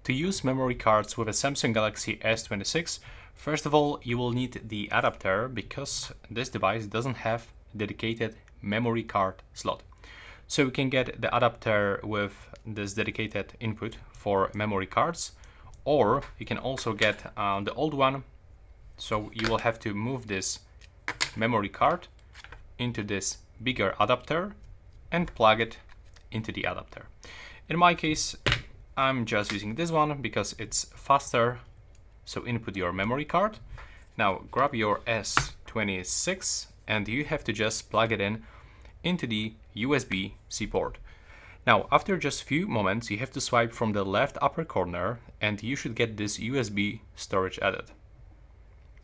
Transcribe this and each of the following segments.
To use memory cards with a Samsung Galaxy S26, first of all, you will need the adapter because this device doesn't have dedicated memory card slot. So you can get the adapter with this dedicated input for memory cards, or you can also get the old one. So you will have to move this memory card into this bigger adapter and plug it into the adapter. In my case, I'm just using this one because it's faster. So input your memory card. Now grab your S26 and you have to just plug it in into the USB-C port. Now, after just few moments, you have to swipe from the left upper corner and you should get this USB storage added.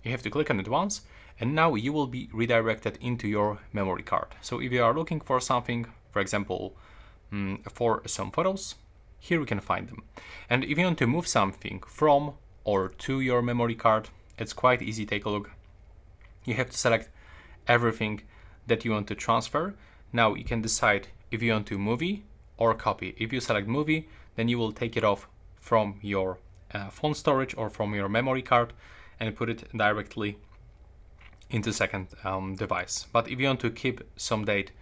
You have to click on it once and now you will be redirected into your memory card. So if you are looking for something, for example, for some photos, here we can find them. And if you want to move something from or to your memory card, it's quite easy. Take a look. You have to select everything that you want to transfer. Now you can decide if you want to movie or copy. If you select movie, then you will take it off from your phone storage or from your memory card and put it directly into second device. But if you want to keep some data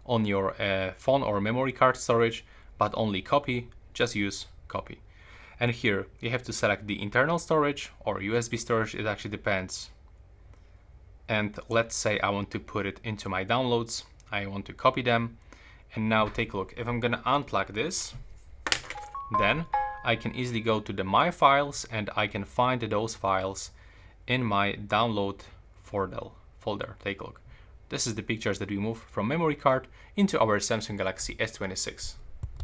on your phone or memory card storage, but only copy, just use copy. And here you have to select the internal storage or USB storage, it actually depends. And let's say I want to put it into my downloads, I want to copy them. And now take a look, if I'm gonna unplug this, then I can easily go to the My Files and I can find those files in my download folder. Take a look. This is the pictures that we moved from memory card into our Samsung Galaxy S26.